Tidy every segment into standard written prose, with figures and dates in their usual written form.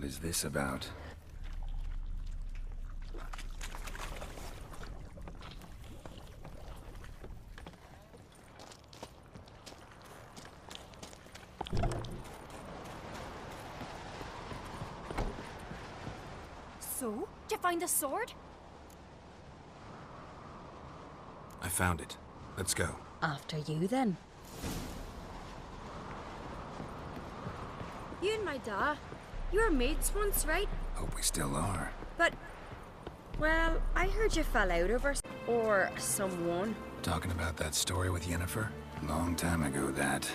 What is this about? So, did you find the sword? I found it. Let's go. After you, then. You and my dad, you were mates once, right? Hope we still are. But, well, I heard you fell out over or someone. Talking about that story with Yennefer? Long time ago, that.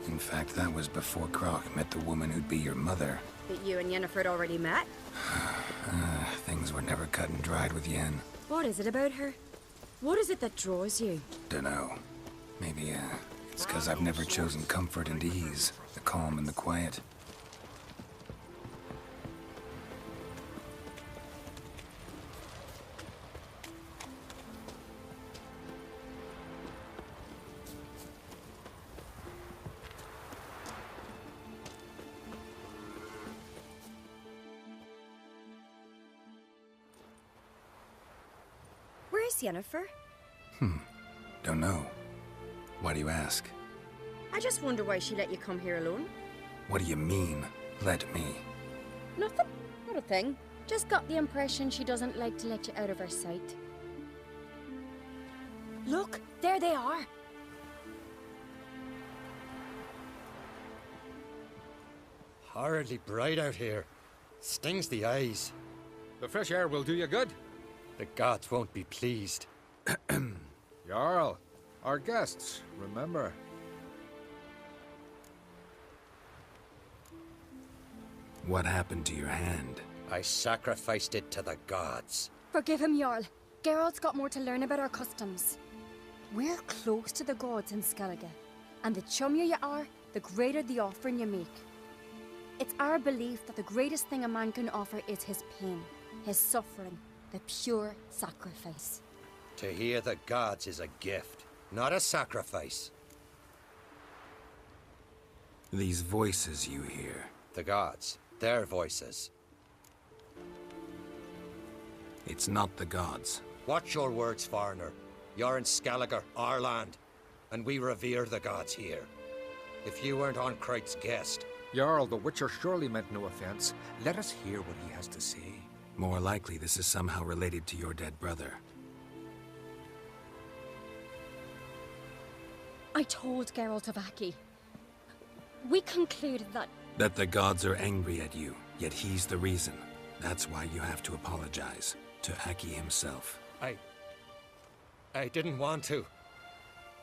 In fact, that was before Croc met the woman who'd be your mother. That you and Yennefer had already met? Things were never cut and dried with Yen. What is it about her? What is it that draws you? Dunno. Maybe, it's 'cause I've never chosen comfort and ease, the calm and the quiet. Where is Yennefer? Don't know. Why do you ask? I just wonder why she let you come here alone. What do you mean, let me? Nothing. Not a thing. Just got the impression she doesn't like to let you out of her sight. Look, there they are. Horridly bright out here. Stings the eyes. The fresh air will do you good. The gods won't be pleased. Jarl, our guests, remember. What happened to your hand? I sacrificed it to the gods. Forgive him, Jarl. Geralt's got more to learn about our customs. We're close to the gods in Skellige, and the chummier you are, the greater the offering you make. It's our belief that the greatest thing a man can offer is his pain, his suffering, the pure sacrifice. To hear the gods is a gift, not a sacrifice. These voices you hear. The gods, their voices. It's not the gods. Watch your words, foreigner. You're in Skellige, our land, and we revere the gods here. If you weren't on Kright's guest... Jarl, the Witcher surely meant no offense. Let us hear what he has to say. More likely this is somehow related to your dead brother. I told Geralt of Aki. We concluded that... That the gods are angry at you, yet he's the reason. That's why you have to apologize. To Aki himself. I didn't want to.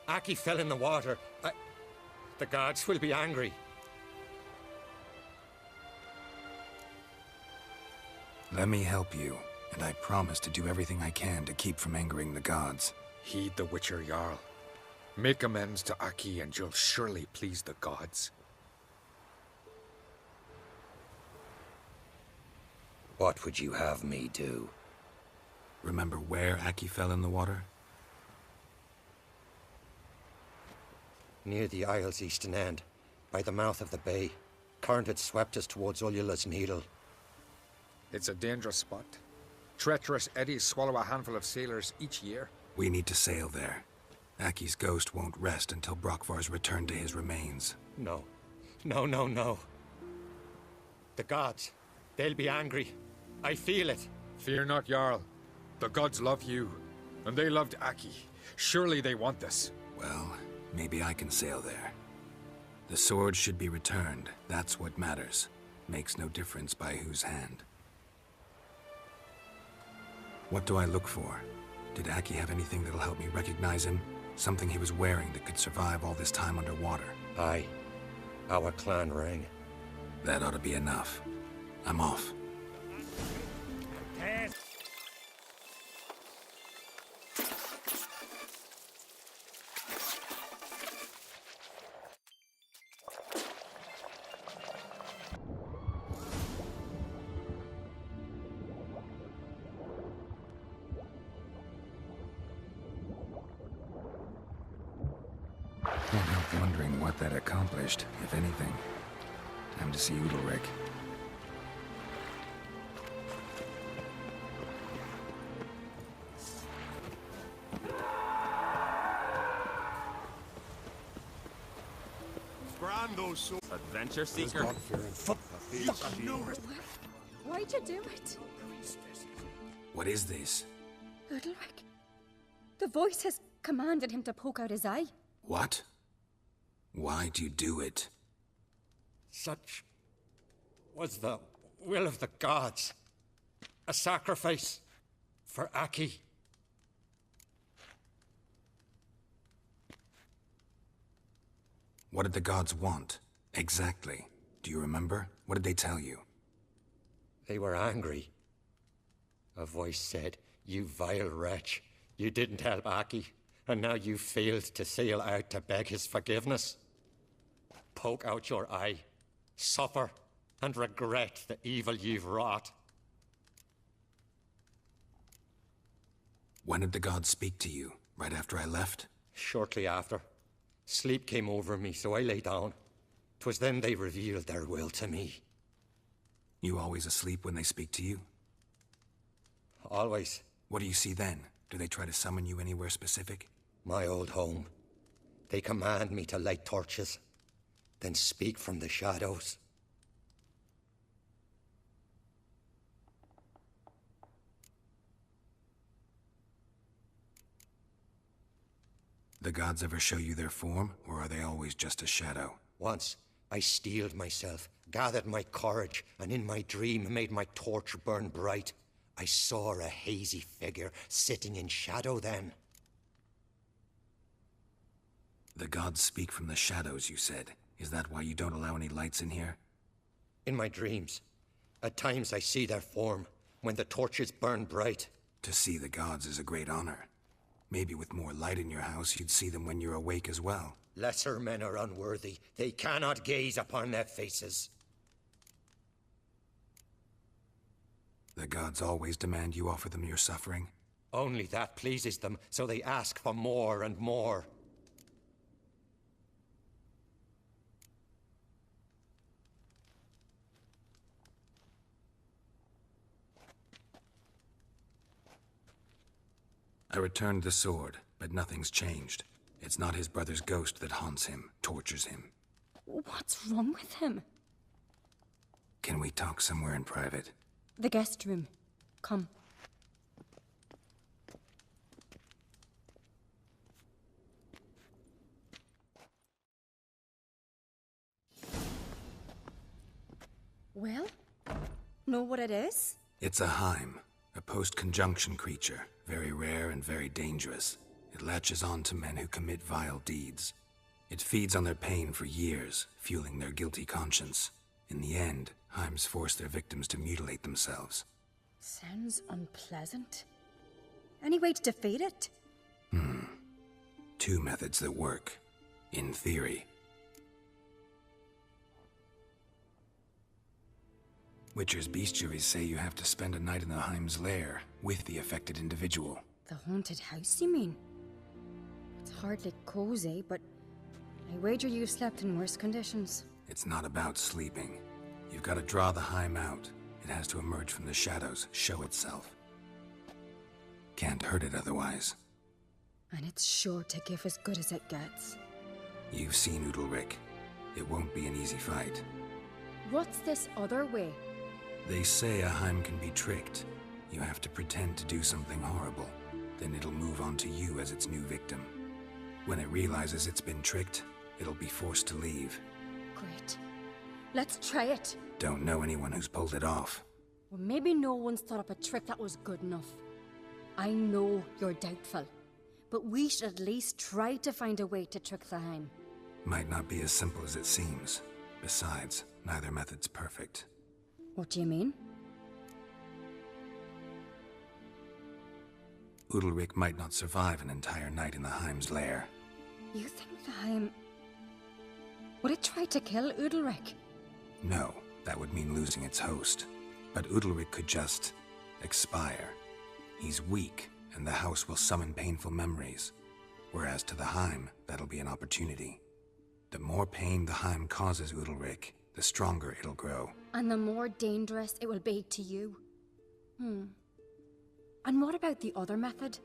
Aki fell in the water. The gods will be angry. Let me help you, and I promise to do everything I can to keep from angering the gods. Heed the Witcher, Jarl. Make amends to Aki and you'll surely please the gods. What would you have me do? Remember where Aki fell in the water? Near the Isle's eastern end, by the mouth of the bay. Current had swept us towards Ullula's Needle. It's a dangerous spot. Treacherous eddies swallow a handful of sailors each year. We need to sail there. Aki's ghost won't rest until Brokvar's returned to his remains. No. No, no, no. The gods, they'll be angry. I feel it. Fear not, Jarl. The gods love you, and they loved Aki. Surely they want this. Well, maybe I can sail there. The sword should be returned. That's what matters. Makes no difference by whose hand. What do I look for? Did Aki have anything that'll help me recognize him? Something he was wearing that could survive all this time underwater? Aye. Our clan ring. That ought to be enough. I'm off. Can't help wondering what that accomplished, if anything. Time to see Udalric. Grand those so Adventure seeker. Why'd you do it? What is this? Udalric. The voice has commanded him to poke out his eye. What? Why'd you do it? Such was the will of the gods. A sacrifice for Aki. What did the gods want? Exactly. Do you remember? What did they tell you? They were angry. A voice said, "You vile wretch, you didn't help Aki, and now you failed to sail out to beg his forgiveness. Poke out your eye, suffer, and regret the evil you've wrought." When did the gods speak to you? Right after I left? Shortly after, sleep came over me, so I lay down. 'Twas then they revealed their will to me. You always asleep when they speak to you? Always. What do you see then? Do they try to summon you anywhere specific? My old home. They command me to light torches, then speak from the shadows. The gods ever show you their form, or are they always just a shadow? Once, I steeled myself, gathered my courage, and in my dream made my torch burn bright. I saw a hazy figure sitting in shadow then. The gods speak from the shadows, you said. Is that why you don't allow any lights in here? In my dreams, at times I see their form, when the torches burn bright. To see the gods is a great honor. Maybe with more light in your house, you'd see them when you're awake as well. Lesser men are unworthy. They cannot gaze upon their faces. The gods always demand you offer them your suffering? Only that pleases them, so they ask for more and more. I returned the sword, but nothing's changed. It's not his brother's ghost that haunts him, tortures him. What's wrong with him? Can we talk somewhere in private? The guest room. Come. Well? Know what it is? It's a Heim, a post-conjunction creature, very rare and very dangerous. It latches on to men who commit vile deeds. It feeds on their pain for years, fueling their guilty conscience. In the end, Heims force their victims to mutilate themselves. Sounds unpleasant. Any way to defeat it? Two methods that work. In theory. Witcher's bestiaries say you have to spend a night in the Heim's lair with the affected individual. The haunted house, you mean? It's hardly cozy, but I wager you've slept in worse conditions. It's not about sleeping. You've got to draw the Heim out. It has to emerge from the shadows, show itself. Can't hurt it otherwise. And it's sure to give as good as it gets. You've seen Udalric. It won't be an easy fight. What's this other way? They say a Heim can be tricked. You have to pretend to do something horrible. Then it'll move on to you as its new victim. When it realizes it's been tricked, it'll be forced to leave. Great. Let's try it. Don't know anyone who's pulled it off. Well, maybe no one's thought up a trick that was good enough. I know you're doubtful, but we should at least try to find a way to trick the Heim. Might not be as simple as it seems. Besides, neither method's perfect. What do you mean? Udalric might not survive an entire night in the Heim's lair. You think the Heim... Would it try to kill Udalric? No, that would mean losing its host. But Udalric could just... expire. He's weak, and the house will summon painful memories. Whereas to the Heim, that'll be an opportunity. The more pain the Heim causes Udalric, the stronger it'll grow. And the more dangerous it will be to you. And what about the other method?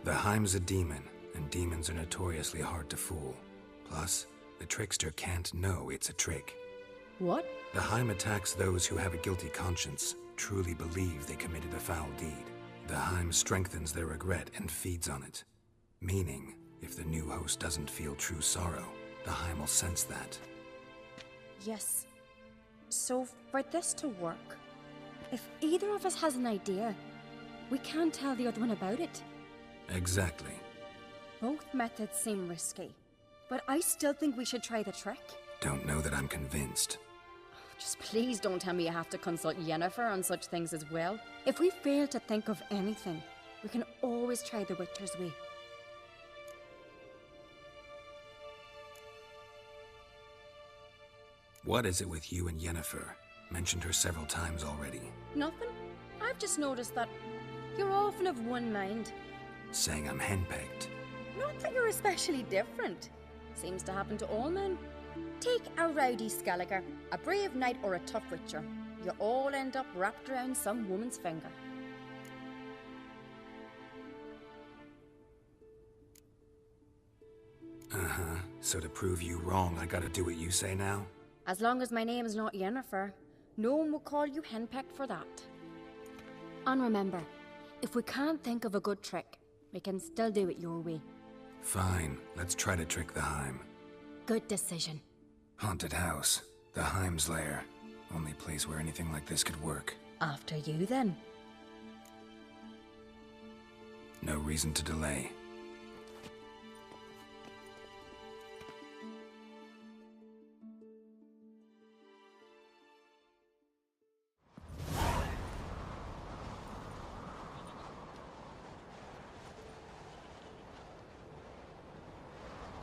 The Heim's a demon, and demons are notoriously hard to fool. Plus, the trickster can't know it's a trick. What? The Heim attacks those who have a guilty conscience, truly believe they committed a foul deed. The Heim strengthens their regret and feeds on it. Meaning, if the new host doesn't feel true sorrow, the Heim will sense that. Yes. So, for this to work, if either of us has an idea, we can't tell the other one about it. Exactly. Both methods seem risky, but I still think we should try the trick. Don't know that I'm convinced. Just please don't tell me you have to consult Yennefer on such things as well. If we fail to think of anything, we can always try the Witcher's way. What is it with you and Yennefer? Mentioned her several times already. Nothing. I've just noticed that you're often of one mind. Saying I'm henpecked. Not that you're especially different. Seems to happen to all men. Take a rowdy Skelliger, a brave knight or a tough witcher. You all end up wrapped around some woman's finger. Uh-huh. So to prove you wrong, I gotta do what you say now? As long as my name is not Yennefer, no one will call you henpecked for that. And remember, if we can't think of a good trick, we can still do it your way. Fine, let's try to trick the Heim. Good decision. Haunted house. The Heim's lair. Only place where anything like this could work. After you, then. No reason to delay.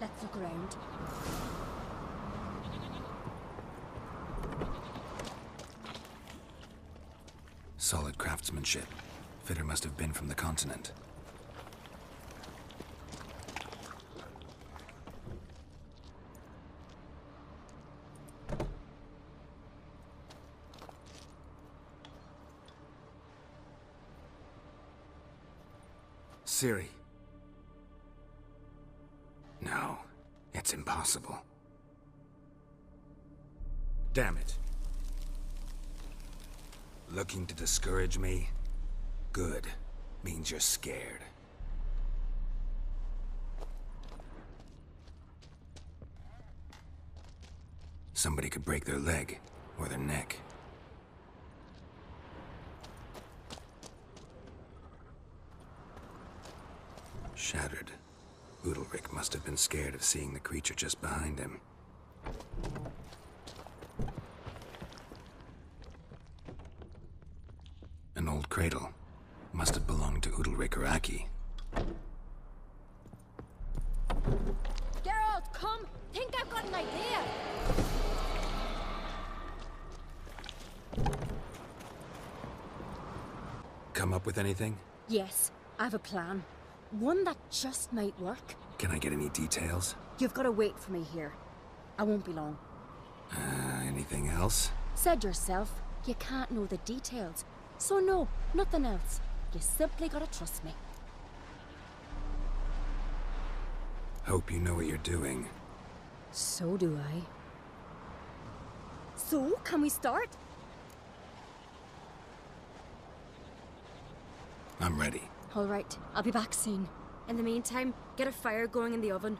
Let's look around. Solid craftsmanship. Fitter must have been from the continent. Ciri. No, it's impossible. Damn it. Looking to discourage me? Good. Means you're scared. Somebody could break their leg, or their neck. Shattered. Udalric must have been scared of seeing the creature just behind him. An old cradle. Must have belonged to Udalric or Aki. Geralt, come! Think I've got an idea! Come up with anything? Yes, I have a plan. One that just might work. Can I get any details? You've got to wait for me here. I won't be long. Anything else? Said yourself, you can't know the details. So no, nothing else. You simply gotta trust me. Hope you know what you're doing. So do I. So, can we start? I'm ready. All right, I'll be back soon. In the meantime, get a fire going in the oven.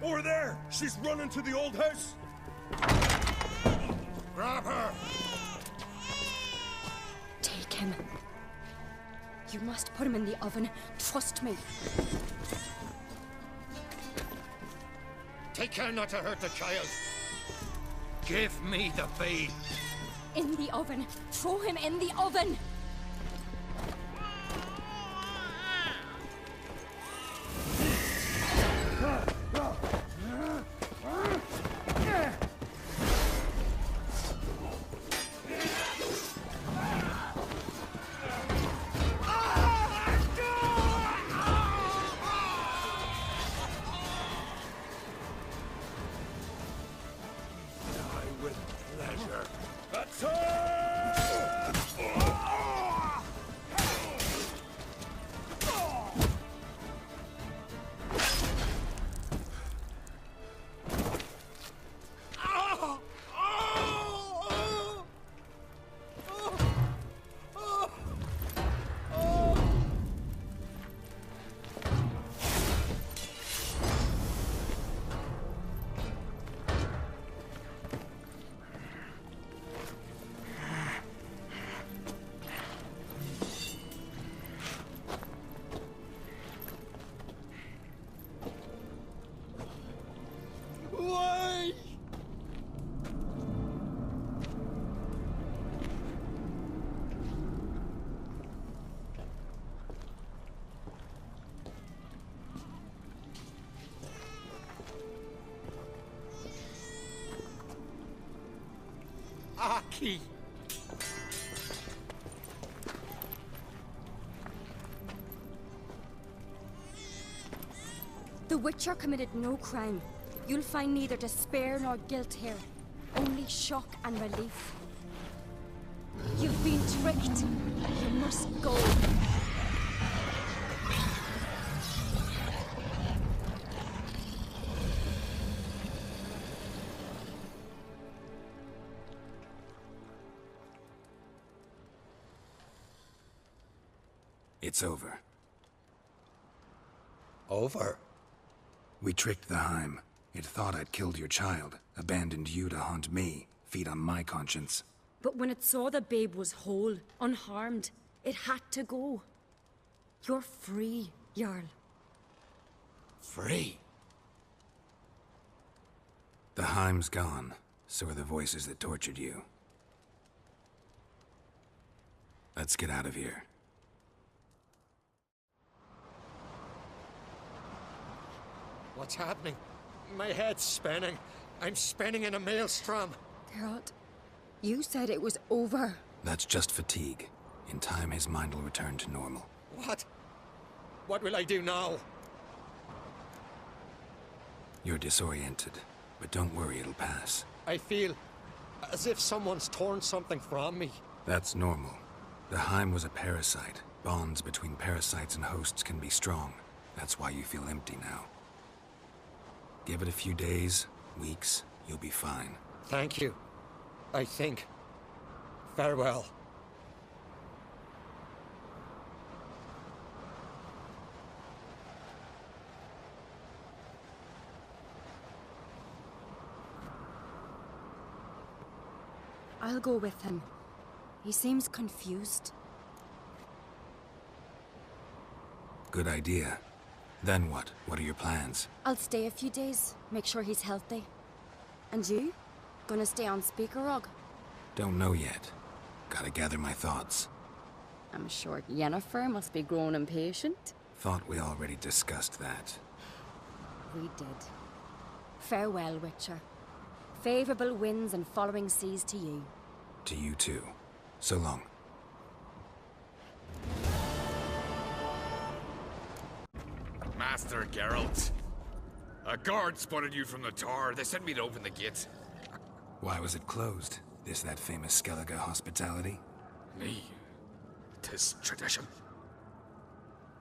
Over there! She's running to the old house! Grab her! Take him. You must put him in the oven. Trust me. Take care not to hurt the child. Give me the babe. In the oven. Throw him in the oven. Aki! The Witcher committed no crime. You'll find neither despair nor guilt here. Only shock and relief. You've been tricked. You must go. It's over. Over? We tricked the Heim. It thought I'd killed your child, abandoned you to haunt me, feed on my conscience. But when it saw the babe was whole, unharmed, it had to go. You're free, Jarl. Free? The Heim's gone, so are the voices that tortured you. Let's get out of here. What's happening? My head's spinning. I'm spinning in a maelstrom. Geralt, you said it was over. That's just fatigue. In time, his mind will return to normal. What? What will I do now? You're disoriented, but don't worry, it'll pass. I feel as if someone's torn something from me. That's normal. The Heim was a parasite. Bonds between parasites and hosts can be strong. That's why you feel empty now. Give it a few days, weeks, you'll be fine. Thank you. I think. Farewell. I'll go with him. He seems confused. Good idea. Then what? What are your plans? I'll stay a few days, make sure he's healthy. And you? Gonna stay on Speaker Rog? Don't know yet. Gotta gather my thoughts. I'm sure Yennefer must be growing impatient. Thought we already discussed that. We did. Farewell, Witcher. Favorable winds and following seas to you. To you too. So long. Master Geralt. A guard spotted you from the tower. They sent me to open the gate. Why was it closed? Is that famous Skellige hospitality? Me. 'Tis tradition.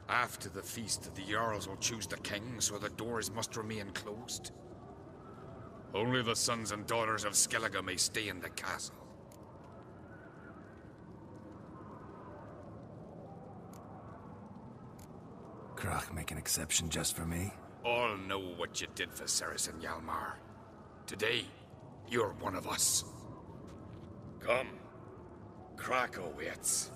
After the feast, the Jarls will choose the king, so the doors must remain closed. Only the sons and daughters of Skellige may stay in the castle. Krach make an exception just for me? All know what you did for Ceres and Hjalmar. Today, you're one of us. Come. Krakow waits.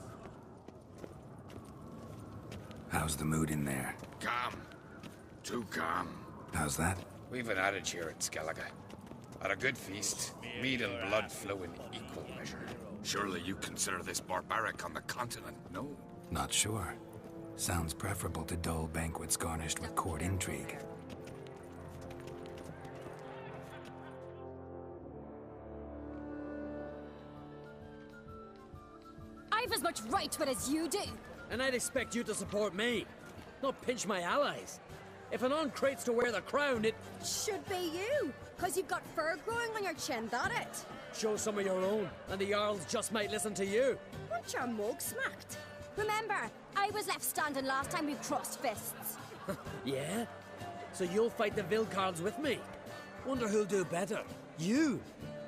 How's the mood in there? Calm. Too calm. How's that? We've an adage here at Skellige. At a good feast, mead and blood flow in equal measure. Surely you consider this barbaric on the continent, no? Not sure. Sounds preferable to dull banquets garnished with court intrigue. I've as much right to it as you do. And I'd expect you to support me, not pinch my allies. If an uncrate's to wear the crown, it Should be you, because you've got fur growing on your chin, that it? shows some of your own, and the Jarls just might listen to you. Want your mug smacked? Remember, I was left standing last time we crossed fists. Yeah? So you'll fight the Vilcards with me? Wonder who'll do better, you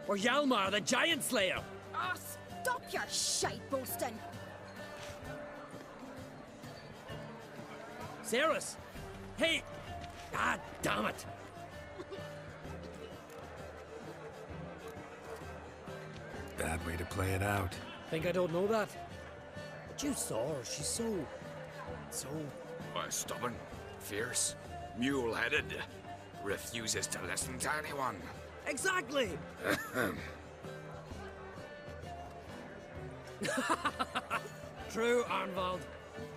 or Hjalmar the Giant Slayer? Ah, stop your shite boasting. Ceres! Hey! Ah, damn it! Bad way to play it out. Think I don't know that? But you saw her, she's so... Why, stubborn, fierce, mule-headed. Refuses to listen to anyone. Exactly! True, Arnvald.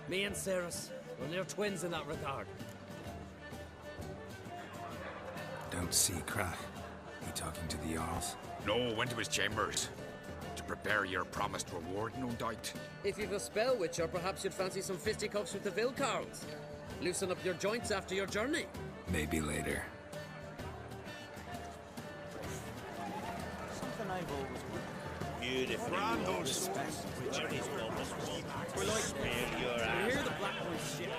Me and Ceres, well, they're twins in that regard. Don't see Krach. He talking to the Jarls? No, went to his chambers. prepare your promised reward, no doubt. If you've a spell witcher, perhaps you'd fancy some fisticuffs with the Vilcarls. Loosen up your joints after your journey. Maybe later. Something I've always wanted. Beautiful. Brando's Respect. Journey's almost won. We're like, Spare your we ass. hear the Black Boys shit.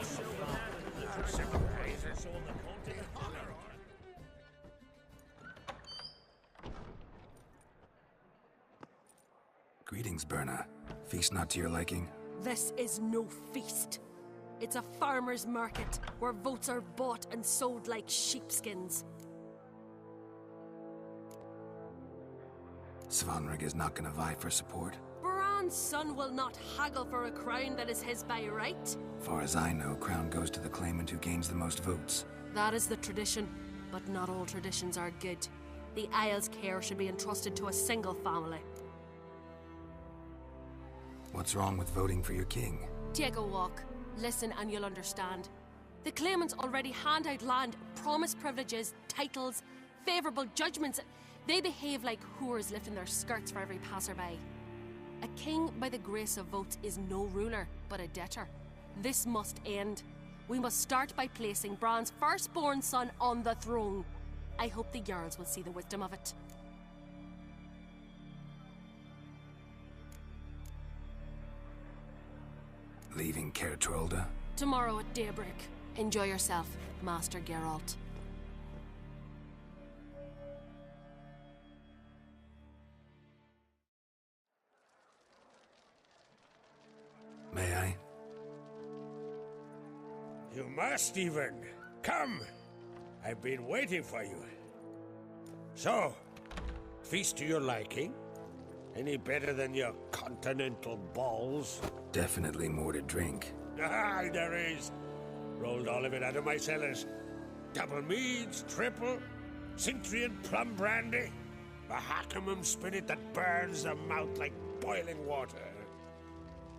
Greetings, Berna. Feast not to your liking? This is no feast. It's a farmer's market where votes are bought and sold like sheepskins. Svanrig is not gonna vie for support? Bran's son will not haggle for a crown that is his by right. Far as I know, crown goes to the claimant who gains the most votes. That is the tradition, but not all traditions are good. The Isle's care should be entrusted to a single family. What's wrong with voting for your king? Take a walk, listen and you'll understand. The claimants already hand out land, promise privileges, titles, favourable judgments. They behave like whores lifting their skirts for every passerby. A king by the grace of votes is no ruler, but a debtor. This must end. We must start by placing Bran's firstborn son on the throne. I hope the Jarls will see the wisdom of it. Leaving Caer Trolda? Tomorrow at daybreak. Enjoy yourself, Master Geralt. May I? You must even. Come! I've been waiting for you. So, feast to your liking? Any better than your continental balls? Definitely more to drink. Aye, there is. Rolled all of it out of my cellars. Double meads, triple, Cintrian plum brandy, a Hackamum spirit that burns the mouth like boiling water.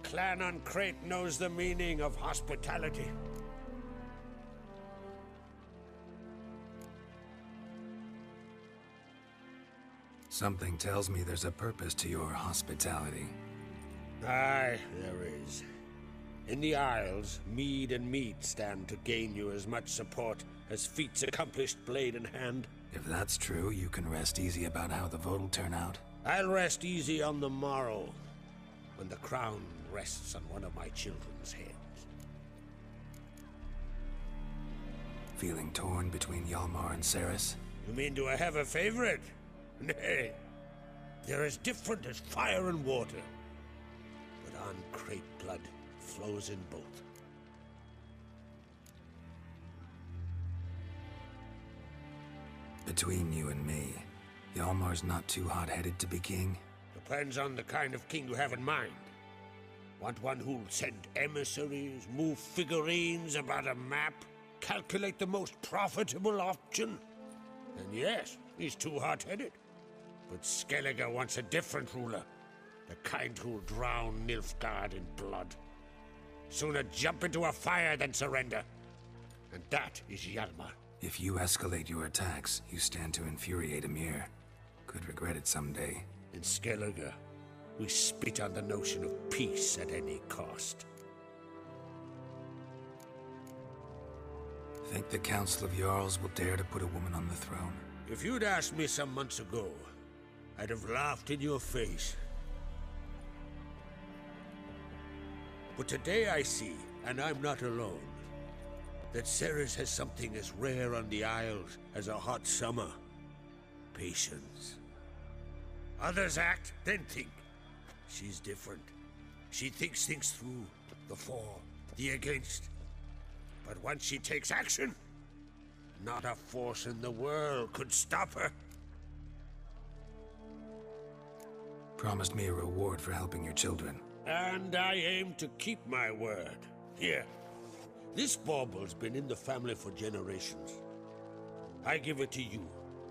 Clan on Crate knows the meaning of hospitality. Something tells me there's a purpose to your hospitality. Aye, there is. In the Isles, mead and meat stand to gain you as much support as feats accomplished blade in hand. If that's true, you can rest easy about how the vote'll turn out. I'll rest easy on the morrow, when the crown rests on one of my children's heads. Feeling torn between Hjalmar and Ceres? You mean do I have a favorite? Nay, they're as different as fire and water. But on Crate blood flows in both. Between you and me, Hjalmar's not too hot-headed to be king? Depends on the kind of king you have in mind. Want one who'll send emissaries, move figurines about a map, calculate the most profitable option? Then yes, he's too hot-headed. But Skellige wants a different ruler. The kind who'll drown Nilfgaard in blood. Sooner jump into a fire than surrender. And that is Hjalmar. If you escalate your attacks, you stand to infuriate Emir. Could regret it someday. In Skellige, we spit on the notion of peace at any cost. Think the Council of Jarls will dare to put a woman on the throne? If you'd asked me some months ago, I'd have laughed in your face. But today I see, and I'm not alone, that Ceres has something as rare on the Isles as a hot summer. Patience. Others act, then think. She's different. She thinks things through, the for, the against. But once she takes action, not a force in the world could stop her. Promised me a reward for helping your children. And I aim to keep my word. Here. This bauble's been in the family for generations. I give it to you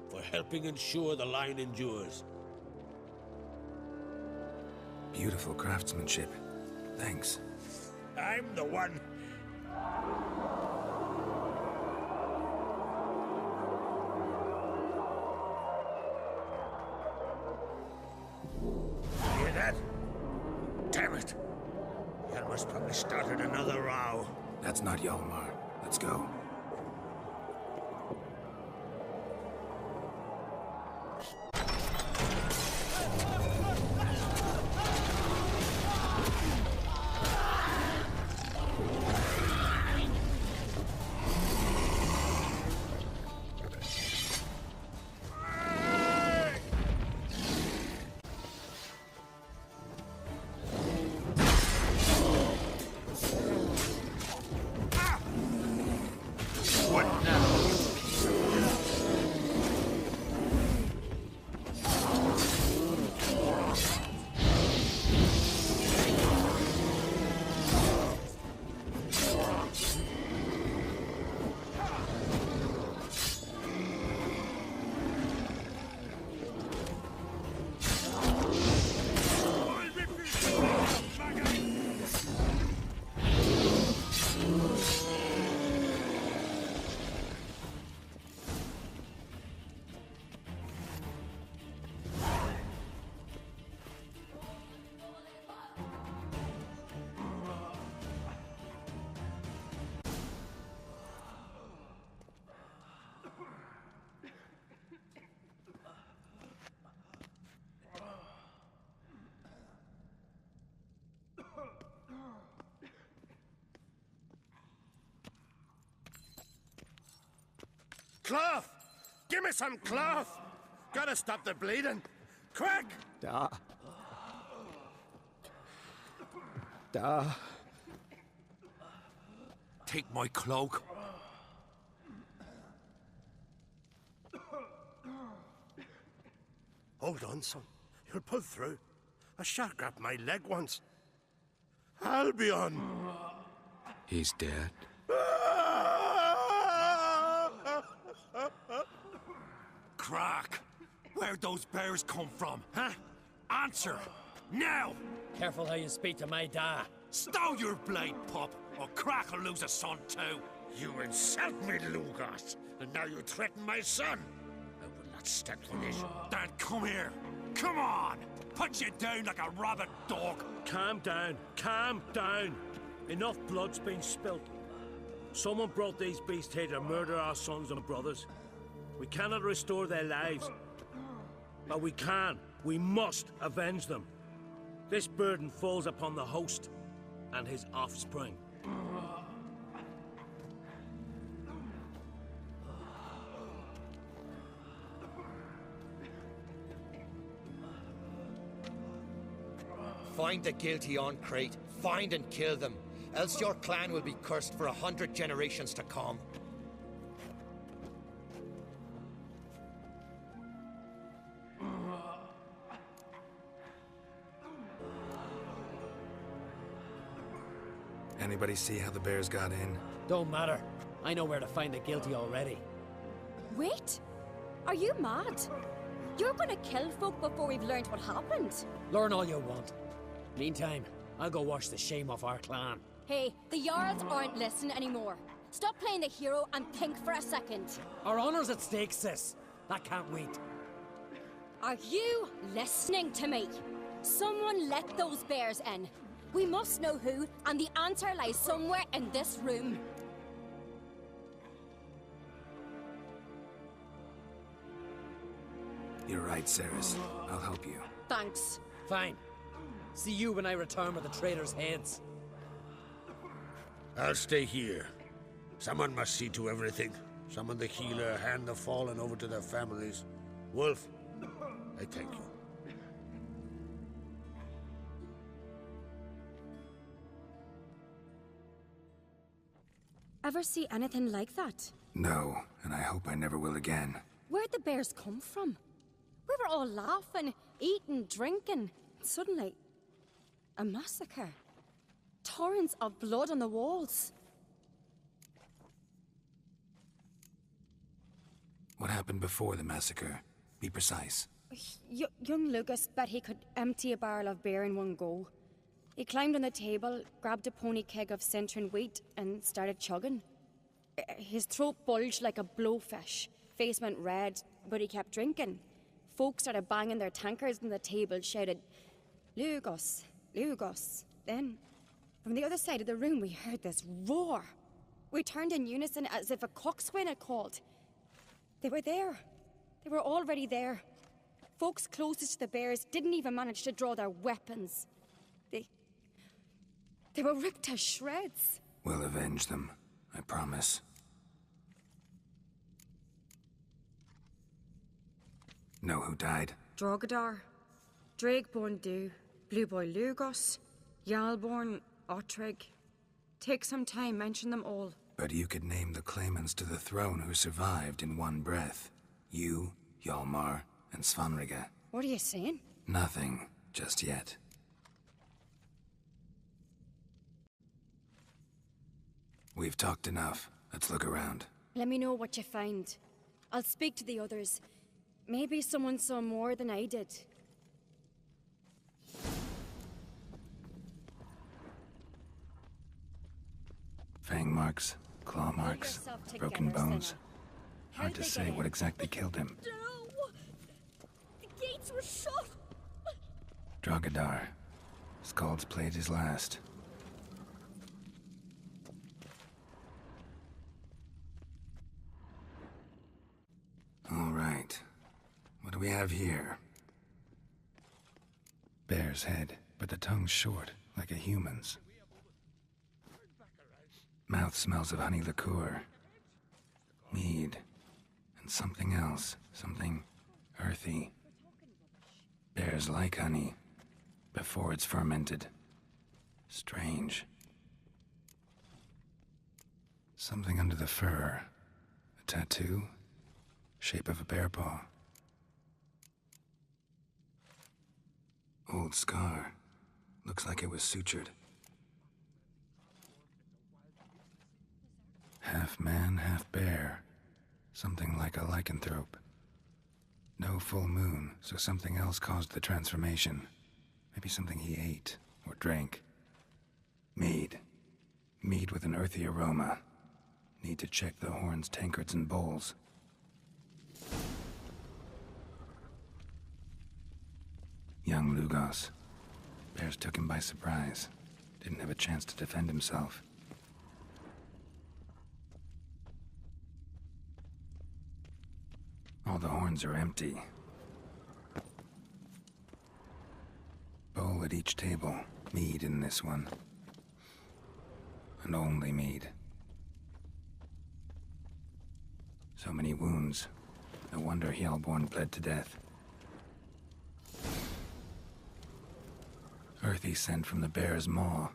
for helping ensure the line endures. Beautiful craftsmanship. Thanks. I'm the one. Hear Must probably started another row. That's not Hjalmar. Let's go. Cloth! Give me some cloth! Gotta stop the bleeding. Quick! Da. Take my cloak. Hold on, son. You'll pull through. A shark grabbed my leg once. Albion! He's dead. Crack! Where'd those bears come from, huh? Answer! Now! Careful how you speak to my da. Stow your blade, pup, or Crack will lose a son too. You insult me, Lugas, and now you threaten my son. I will not stand for this. Dan, come here. Come on! Put you down like a rabid dog. Calm down. Calm down. Enough blood's been spilt. Someone brought these beasts here to murder our sons and brothers. We cannot restore their lives. But we must avenge them. This burden falls upon the host and his offspring. Find the guilty on Crate. Find and kill them. Else your clan will be cursed for 100 generations to come. Anybody see how the bears got in? Don't matter. I know where to find the guilty already. Wait! Are you mad? You're gonna kill folk before we've learned what happened. Learn all you want. Meantime, I'll go wash the shame off our clan. Hey, the Jarls aren't listening anymore. Stop playing the hero and think for a second. Our honor's at stake, sis. That can't wait. Are you listening to me? Someone let those bears in. We must know who, and the answer lies somewhere in this room. You're right, Ceres. I'll help you. Thanks. Fine. See you when I return with the traitors' heads. I'll stay here. Someone must see to everything. Summon the healer, hand the fallen over to their families. Wolf, I thank you. Ever see anything like that? No, and I hope I never will again. Where'd the bears come from? We were all laughing, eating, drinking. Suddenly, a massacre. Torrents of blood on the walls. What happened before the massacre? Be precise. Young Lucas bet he could empty a barrel of beer in one go. He climbed on the table, grabbed a pony keg of centering wheat, and started chugging. His throat bulged like a blowfish. Face went red, but he kept drinking. Folk started banging their tankards on the table, shouted, "Lugos, Lugos." Then, From the other side of the room, we heard this roar. We turned in unison as if a coxswain had called. They were there. They were already there. Folks closest to the bears didn't even manage to draw their weapons. They were ripped to shreds. We'll avenge them, I promise. Know who died? Drogadar, Drakeborn Du, Blue Boy Lugos, Yalborn, Ottrig. Take some time, mention them all. But you could name the claimants to the throne who survived in one breath. You, Hjalmar, and Svanrige. What are you saying? Nothing, just yet. We've talked enough. Let's look around. Let me know what you find. I'll speak to the others. Maybe someone saw more than I did. Fang marks, claw marks, broken bones. Hard to say what exactly killed him. No! The gates were shut! Drogadar. Skald's played his last. All right. What do we have here? Bear's head, but the tongue's short, like a human's. Mouth smells of honey liqueur. Mead. And something else. Something earthy. Bears like honey. Before it's fermented. Strange. Something under the fur. A tattoo? Shape of a bear paw. Old scar. Looks like it was sutured. Half man, half bear. Something like a lycanthrope. No full moon, so something else caused the transformation. Maybe something he ate or drank. Mead. Mead with an earthy aroma. Need to check the horns, tankards, and bowls. Young Lugos. Bears took him by surprise. Didn't have a chance to defend himself. All the horns are empty. Bowl at each table. Mead in this one. And only mead. So many wounds. No wonder Hjalborn bled to death. Earthy scent from the bear's maw.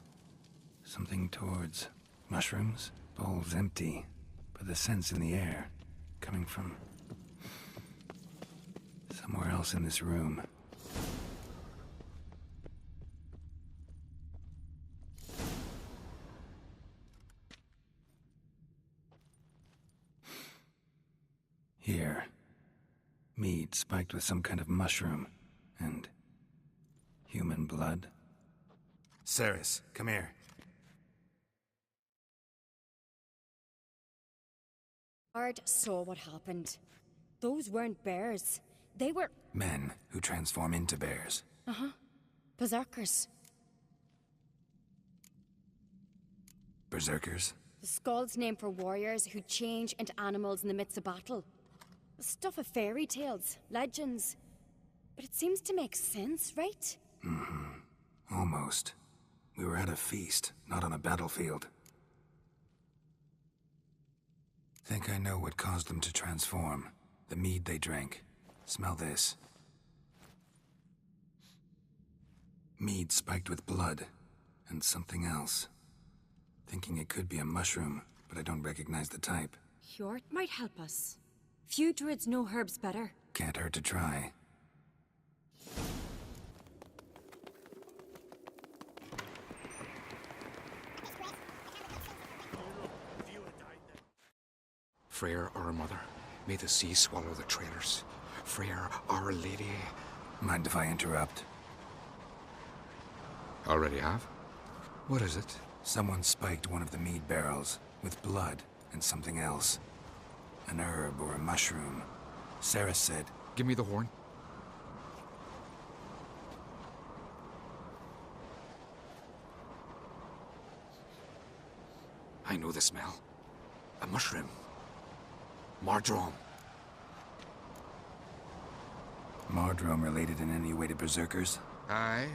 Something towards mushrooms. Bowl's empty, but the scent's in the air. Coming from somewhere else in this room. Here. Mead spiked with some kind of mushroom. And human blood. Ceres, come here. Ard saw what happened. Those weren't bears. They were... Men who transform into bears. Uh-huh. Berserkers. Berserkers? The Skald's name for warriors who change into animals in the midst of battle. The stuff of fairy tales, legends. But it seems to make sense, right? Mm-hmm. Almost. We were at a feast, not on a battlefield. Think I know what caused them to transform. The mead they drank. Smell this. Mead spiked with blood. And something else. Thinking it could be a mushroom, but I don't recognize the type. Hjort might help us. Few druids know herbs better. Can't hurt to try. Freyr, our mother, may the sea swallow the traitors. Freyr, our lady. Mind if I interrupt? Already have? What is it? Someone spiked one of the mead barrels with blood and something else. An herb or a mushroom. Sarah said... Give me the horn. I know the smell. A mushroom. Mardrome. Mardrome related in any way to berserkers? Aye,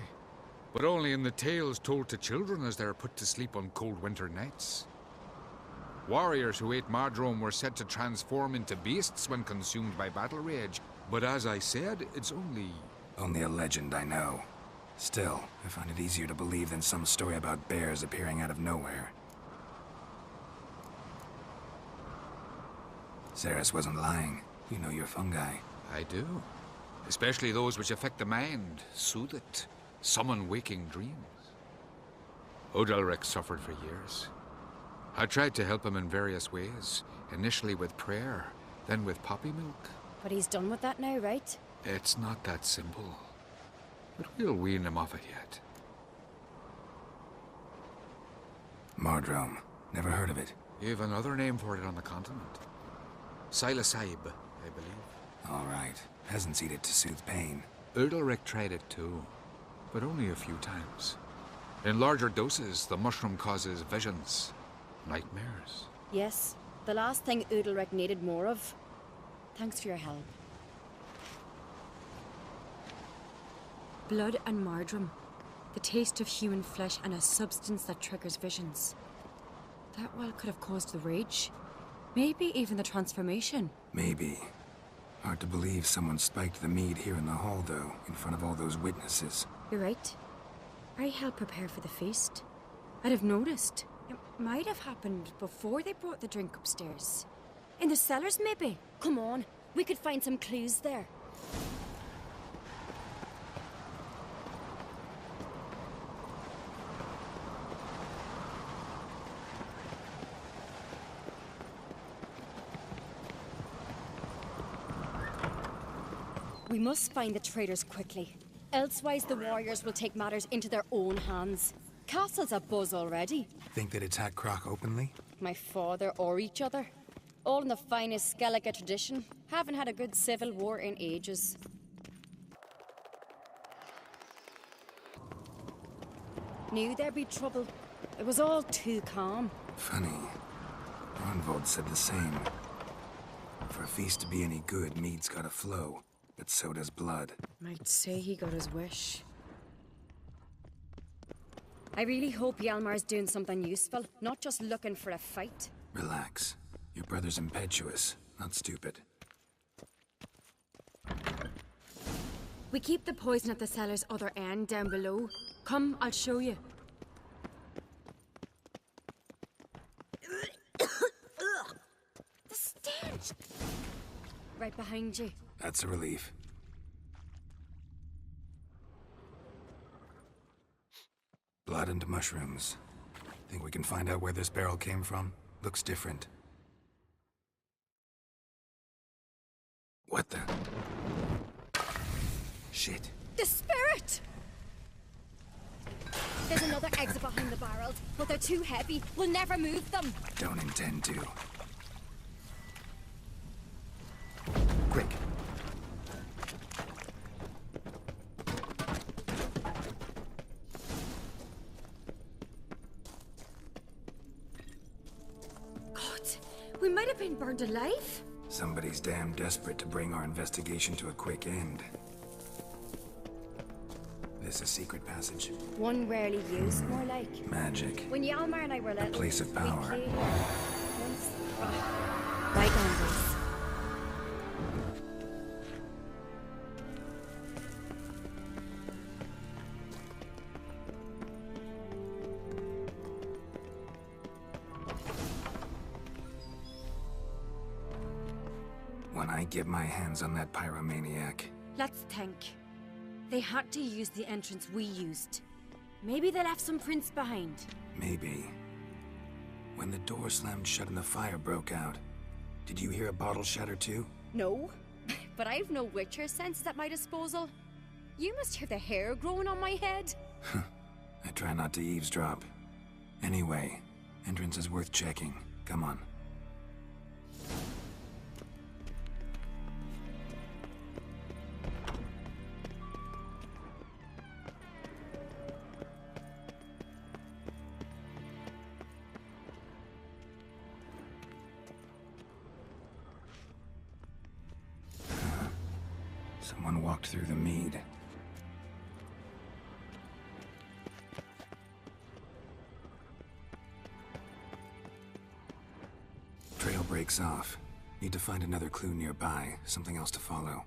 but only in the tales told to children as they are put to sleep on cold winter nights. Warriors who ate Mardrome were said to transform into beasts when consumed by battle rage, but as I said, it's only... Only a legend, I know. Still, I find it easier to believe than some story about bears appearing out of nowhere. Ceres wasn't lying. You know your fungi. I do. Especially those which affect the mind, soothe it, summon waking dreams. Udalric suffered for years. I tried to help him in various ways, initially with prayer, then with poppy milk. But he's done with that now, right? It's not that simple. But we'll wean him off it yet. Mardrome. Never heard of it. You've another name for it on the continent. Silasaib, I believe. All right. Peasants eat it to soothe pain. Udalric tried it too, but only a few times. In larger doses, the mushroom causes visions, nightmares. Yes, the last thing Udalric needed more of. Thanks for your help. Blood and Mardrome. The taste of human flesh and a substance that triggers visions. That well could have caused the rage. Maybe even the transformation. Maybe. Hard to believe someone spiked the mead here in the hall, though, in front of all those witnesses. You're right. I helped prepare for the feast. I'd have noticed. It might have happened before they brought the drink upstairs. In the cellars, maybe. Come on, we could find some clues there. We must find the traitors quickly. Elsewise, the warriors will take matters into their own hands. Castle's abuzz already. Think they'd attack Croc openly? My father or each other. All in the finest Skellige tradition. Haven't had a good civil war in ages. Knew there'd be trouble. It was all too calm. Funny. Ronvold said the same. For a feast to be any good, mead's gotta flow. But so does blood. Might say he got his wish. I really hope Hjalmar's doing something useful, not just looking for a fight. Relax. Your brother's impetuous, not stupid. We keep the poison at the cellar's other end down below. Come, I'll show you. The stench! Right behind you. That's a relief. Blood and mushrooms. Think we can find out where this barrel came from? Looks different. What the? Shit. The spirit! There's another exit behind the barrels, but they're too heavy. We'll never move them. Don't intend to. Quick. God, we might have been burned alive. Somebody's damn desperate to bring our investigation to a quick end. This a secret passage? One rarely used, more like. Magic. When Hjalmar and I were little, Place of power. we played once. Bygone days. When I get my hands on that pyromaniac. Let's think. They had to use the entrance we used. Maybe they left some prints behind. Maybe. When the door slammed shut and the fire broke out, did you hear a bottle shatter too? No, but I've no Witcher senses at my disposal. You must hear the hair growing on my head. I try not to eavesdrop. Anyway, entrance is worth checking. Come on. Someone walked through the mead. Trail breaks off. Need to find another clue nearby, something else to follow.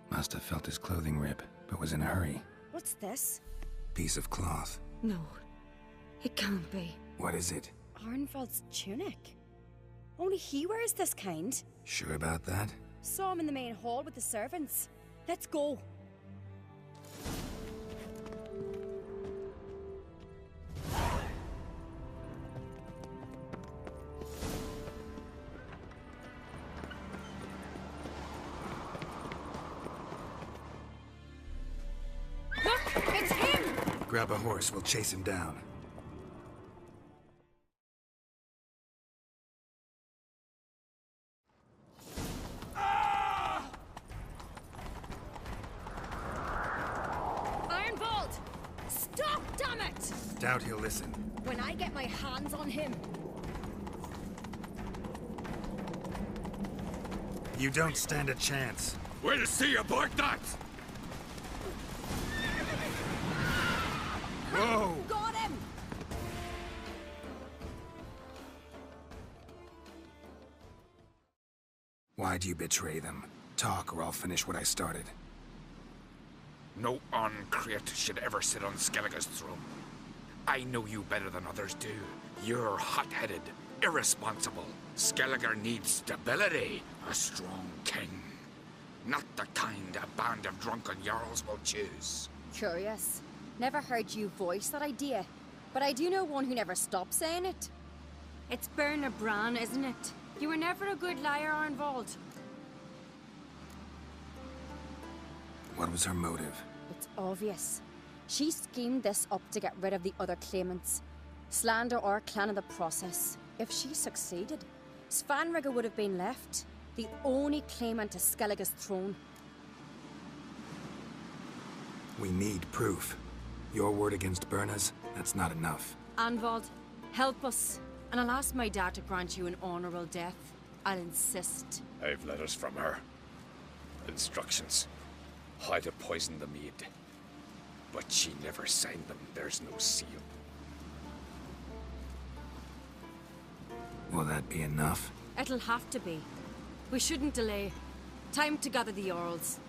Must have felt his clothing rip, but was in a hurry. What's this? Piece of cloth. No, it can't be. What is it? Arnvald's tunic. Only he wears this kind. Sure about that? Saw him in the main hall with the servants. Let's go. Look, it's him! Grab a horse, we'll chase him down. Doubt he'll listen. When I get my hands on him. You don't stand a chance. Way to see you, bark that! Whoa! Got him! Why do you betray them? Talk or I'll finish what I started. No Uncreate should ever sit on Skellige's throne. I know you better than others do. You're hot-headed, irresponsible. Skellige needs stability, a strong king. Not the kind a band of drunken Jarls will choose. Curious. Never heard you voice that idea. But I do know one who never stops saying it. It's Berna Bran, isn't it? You were never a good liar, Arnvald. What was her motive? It's obvious. She schemed this up to get rid of the other claimants. Slander our clan in the process. If she succeeded, Svanrige would have been left, the only claimant to Skellige's throne. We need proof. Your word against Berna's, that's not enough. Arnvald, help us. And I'll ask my dad to grant you an honorable death. I'll insist. I've letters from her. Instructions. How to poison the mead. But she never signed them. There's no seal. Will that be enough? It'll have to be. We shouldn't delay. Time to gather the Jarls.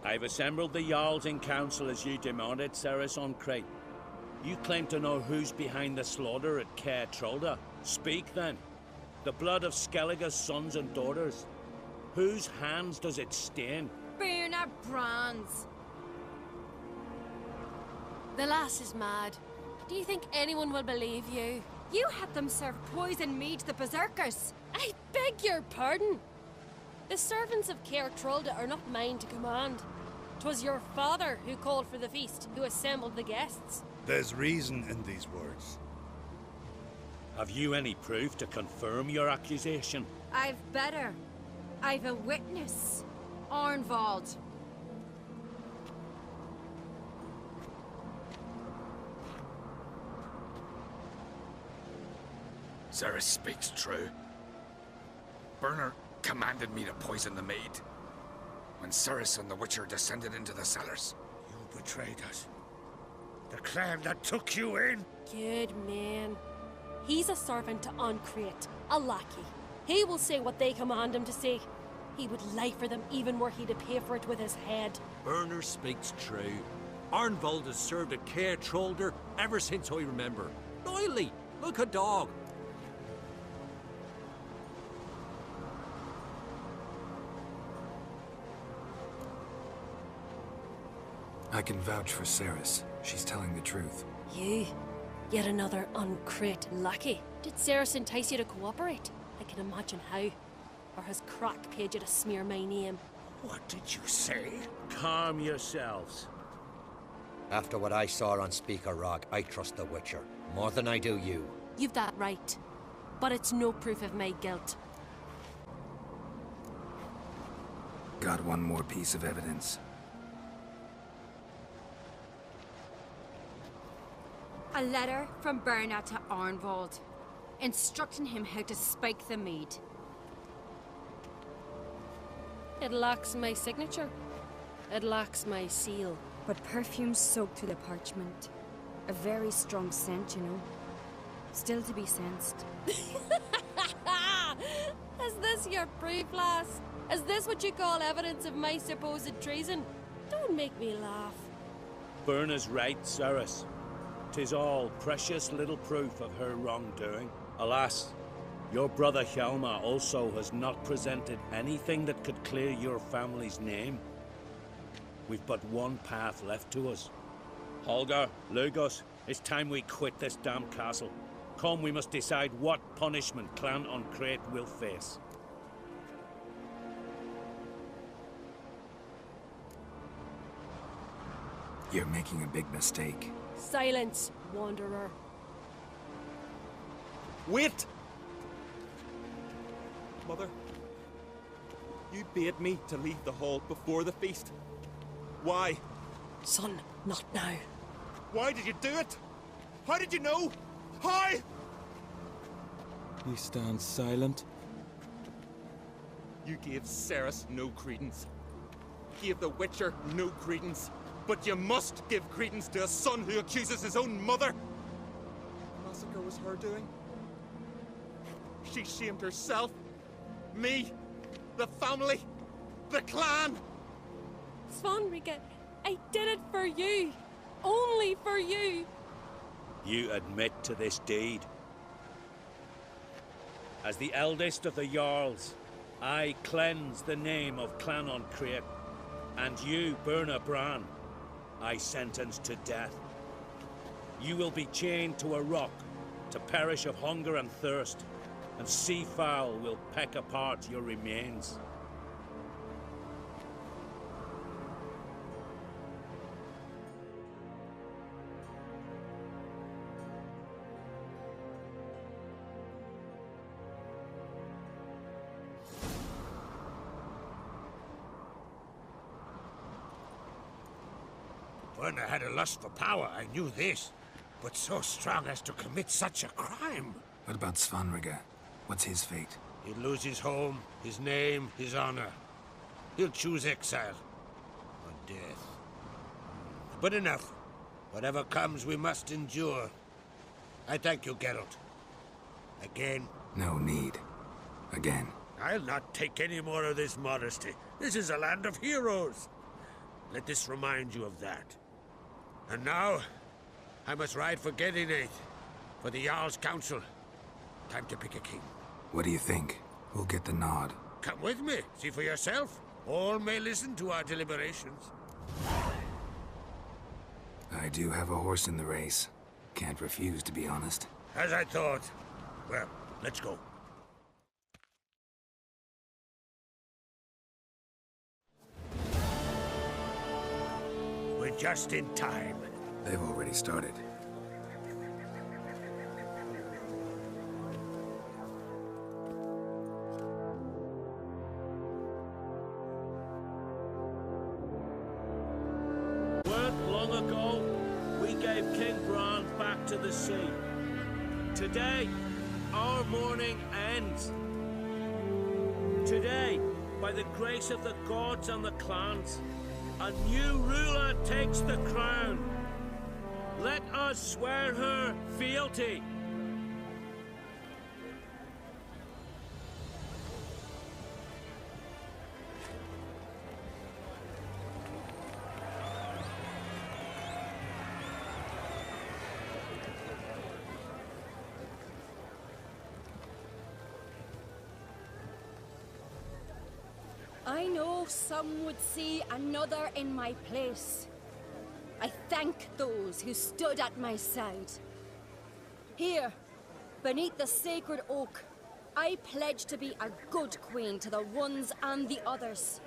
I've assembled the Jarls in council as you demanded, Ceres on Crate. You claim to know who's behind the slaughter at Caer Trolda. Speak then. The blood of Skellige's sons and daughters. Whose hands does it stain? Berna Bran's. The lass is mad. Do you think anyone will believe you? You had them serve poison mead to the berserkers. I beg your pardon. The servants of Caer Trolda are not mine to command. 'Twas your father who called for the feast, who assembled the guests. There's reason in these words. Have you any proof to confirm your accusation? I've better. I've a witness. Arnvald. Ceres speaks true. Berna commanded me to poison the maid. When Ceres and the Witcher descended into the cellars. You betrayed us. The clan that took you in. Good man. He's a servant to Uncreate, a lackey. He will say what they command him to say. He would lie for them even were he to pay for it with his head. Berner speaks true. Arnvald has served at Caer Trolder ever since I remember. Loyally, like a dog. I can vouch for Ceres. She's telling the truth. You? Yet another Uncreate lackey. Did Ceres entice you to cooperate? I can imagine how. Or has Crack paid you to smear my name? What did you say? Calm yourselves. After what I saw on Speaker Rock, I trust the Witcher. More than I do you. You've that right. But it's no proof of my guilt. Got one more piece of evidence. A letter from Berna to Arnvald, instructing him how to spike the mead. It lacks my signature. It lacks my seal. But perfume soaked through the parchment. A very strong scent, you know. Still to be sensed. Is this your proof, lass? Is this what you call evidence of my supposed treason? Don't make me laugh. Berna's right, Ceres. 'Tis all precious little proof of her wrongdoing. Alas, your brother Hjalmar also has not presented anything that could clear your family's name. We've but one path left to us. Holger, Lugos, it's time we quit this damn castle. Come, we must decide what punishment Clan Uncrate will face. You're making a big mistake. Silence, wanderer. Wait! Mother, you bade me to leave the hall before the feast. Why? Son, not now. Why did you do it? How did you know? How? You stand silent. You gave Ceres no credence. Gave the Witcher no credence. But you must give credence to a son who accuses his own mother. The massacre was her doing. She shamed herself, me, the family, the clan. Svanrika, I did it for you. Only for you. You admit to this deed. As the eldest of the Jarls, I cleanse the name of Clan Uncrate, and you, Berna Bran, I sentence to death. You will be chained to a rock to perish of hunger and thirst, and sea fowl will peck apart your remains. Berna had a lust for power, I knew this. But so strong as to commit such a crime. What about Svanrika? What's his fate? He'll lose his home, his name, his honor. He'll choose exile. Or death. But enough. Whatever comes, we must endure. I thank you, Geralt. Again. No need. Again. I'll not take any more of this modesty. This is a land of heroes. Let this remind you of that. And now, I must ride for Gedinate, for the Jarl's Council. Time to pick a king. What do you think? Who'll get the nod? Come with me, see for yourself. All may listen to our deliberations. I do have a horse in the race. Can't refuse, to be honest. As I thought. Well, let's go. We're just in time. They've already started. Weren't long ago, we gave King Bran back to the sea. Today, our mourning ends. Today, by the grace of the gods and the clans, a new ruler takes the crown. Let us swear her fealty. I know some would see another in my place. I thank those who stood at my side. Here, beneath the sacred oak, I pledge to be a good queen to the ones and the others.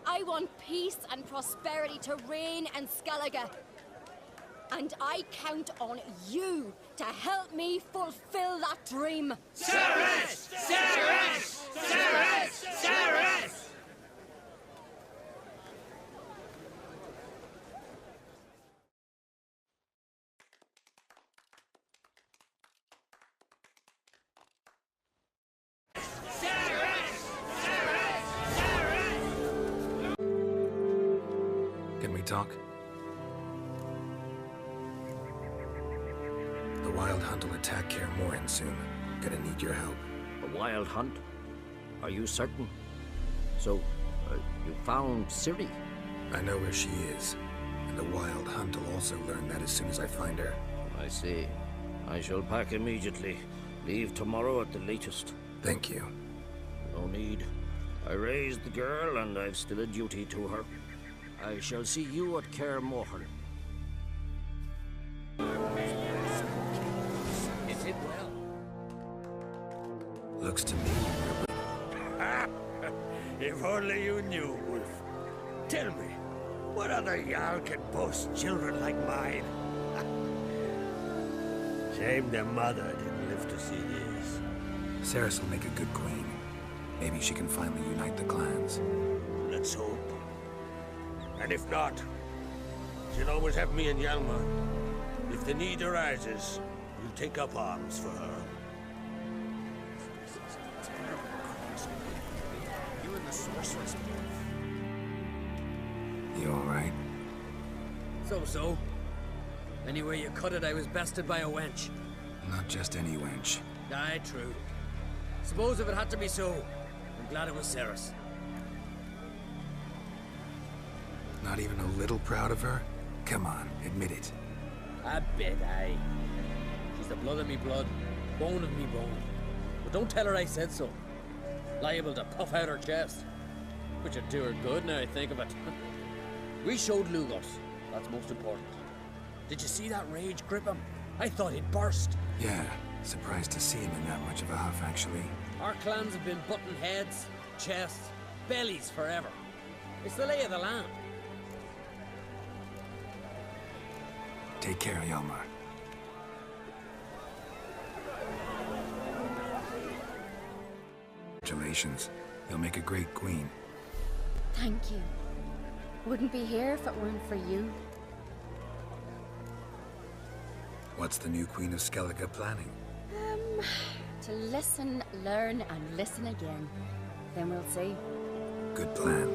I want peace and prosperity to reign in Skellige. And I count on you to help me fulfill that dream. Ceres! Ceres! Ceres! Ceres! Can we talk? The Wild Hunt will attack Kaer Morhen soon. Gonna need your help. A wild hunt? Are you certain? So, you found Ciri? I know where she is. And the Wild Hunt will also learn that as soon as I find her. I see. I shall pack immediately. Leave tomorrow at the latest. Thank you. No need. I raised the girl, and I've still a duty to her. I shall see you at Kaer Morhen. Is it well? Looks to me If only you knew, Wolf. Tell me, what other Jarl can boast children like mine? Shame their mother didn't live to see this. Ceres will make a good queen. Maybe she can finally unite the clans. Let's hope. And if not, she'll always have me and Hjalmar. If the need arises, we'll take up arms for her. You and the sorceress. You alright? So. Anyway you cut it, I was bested by a wench. Not just any wench. Aye, true. Suppose if it had to be so, I'm glad it was Ceres. Not even a little proud of her? Come on, admit it. A bit, aye. She's the blood of me blood, bone of me bone. But don't tell her I said so. Liable to puff out her chest. Which would do her good now I think of it. We showed Lugos. That's most important. Did you see that rage grip him? I thought he'd burst. Yeah, surprised to see him in that much of a huff, actually. Our clans have been butting heads, chests, bellies forever. It's the lay of the land. Take care, Hjalmar. Congratulations. You'll make a great queen. Thank you. Wouldn't be here if it weren't for you. What's the new Queen of Skellige planning? To listen, learn, and listen again. Then we'll see. Good plan.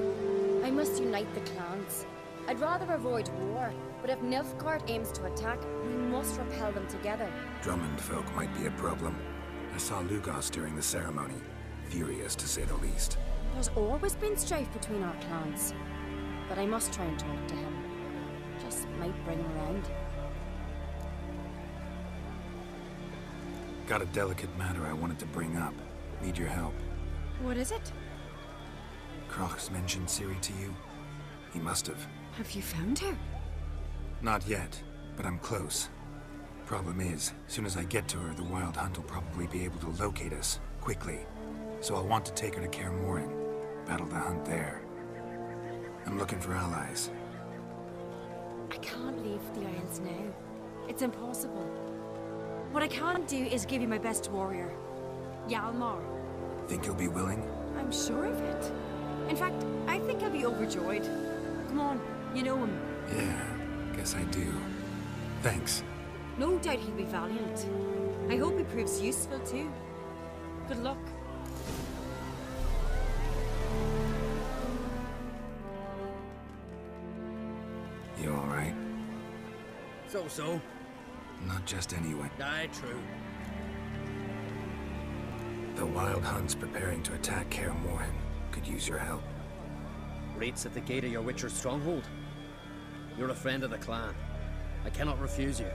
I must unite the clans. I'd rather avoid war, but if Nilfgaard aims to attack, we must repel them together. Drummond folk might be a problem. I saw Lugos during the ceremony. Furious, to say the least. There's always been strife between our clans. But I must try and talk to him. Just might bring him around. Got a delicate matter I wanted to bring up. Need your help. What is it? Kroch's mentioned Ciri to you? He must have. Have you found her? Not yet, but I'm close. Problem is, soon as I get to her, the Wild Hunt will probably be able to locate us, quickly. So I'll want to take her to Kaer Morhen, battle the hunt there. I'm looking for allies. I can't leave the Isles now. It's impossible. What I can do is give you my best warrior, Hjalmar. Think you'll be willing? I'm sure of it. In fact, I think I'll be overjoyed. Come on, you know him. Yeah, guess I do. Thanks. No doubt he'll be valiant. I hope he proves useful too. Good luck. You alright? So. Not just anyone. Aye, true. The Wild Hunt's preparing to attack Kaer Morhen. Could use your help. Rates at the gate of your Witcher's stronghold. You're a friend of the clan. I cannot refuse you.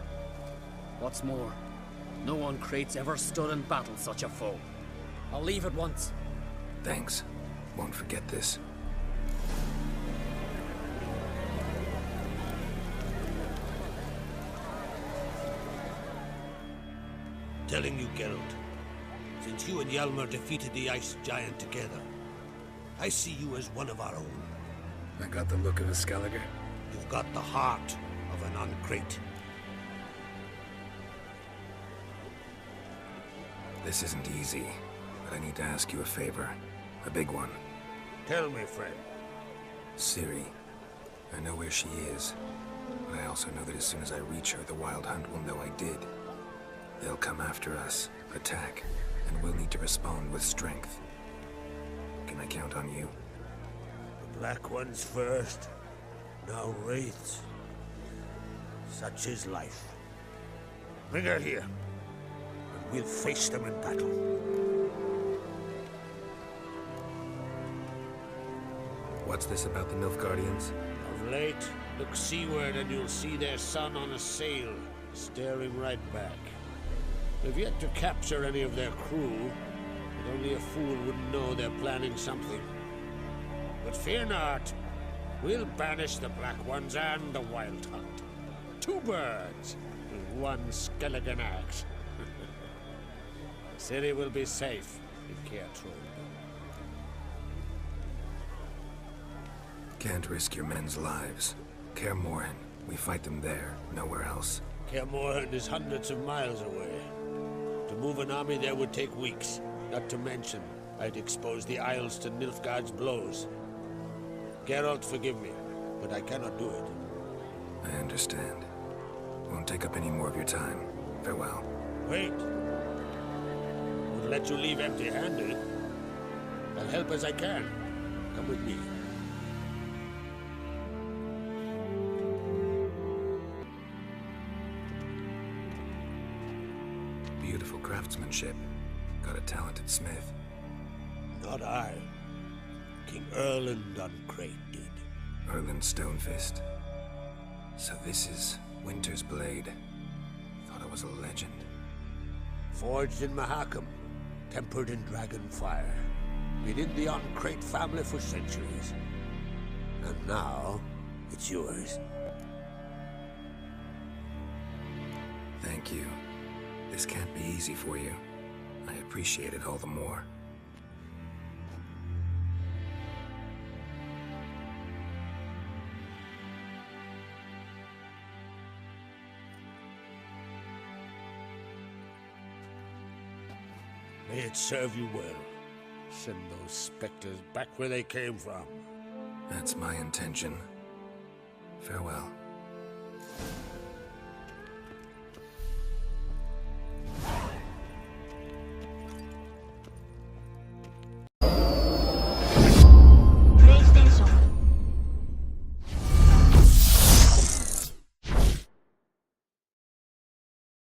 What's more, no one Crate's ever stood in battle such a foe. I'll leave at once. Thanks. Won't forget this. Telling you, Geralt, since you and Hjalmar defeated the Ice Giant together, I see you as one of our own. I got the look of a Skellige. You've got the heart of an uncrate. This isn't easy, but I need to ask you a favor. A big one. Tell me, friend. Ciri. I know where she is, but I also know that as soon as I reach her, the Wild Hunt will know I did. They'll come after us, attack, and we'll need to respond with strength. Can I count on you? The Black Ones first, now Wraiths. Such is life. Bring her here, and we'll face them in battle. What's this about the Nilfgaardians? Of late, look seaward and you'll see their sun on a sail, staring right back. They've yet to capture any of their crew, but only a fool would know they're planning something. But fear not, we'll banish the Black Ones and the Wild Hunt. 2 birds with 1 skeleton axe. The city will be safe in Caer Trolde. Can't risk your men's lives. Kaer Morhen, we fight them there, nowhere else. Kaer Morhen is hundreds of miles away. To move an army there would take weeks. Not to mention, I'd expose the Isles to Nilfgaard's blows. Geralt, forgive me, but I cannot do it. I understand. Won't take up any more of your time. Farewell. Wait. Won't let you leave empty-handed. I'll help as I can. Come with me. Beautiful craftsmanship. Got a talented smith. Not I. King Erland Uncrate did. Erland Stonefist. So this is Winter's blade. Thought it was a legend. Forged in Mahakam, tempered in dragon fire. Been in the Uncrate family for centuries. And now, it's yours. Thank you. This can't be easy for you. I appreciate it all the more. May it serve you well. Send those specters back where they came from. That's my intention. Farewell.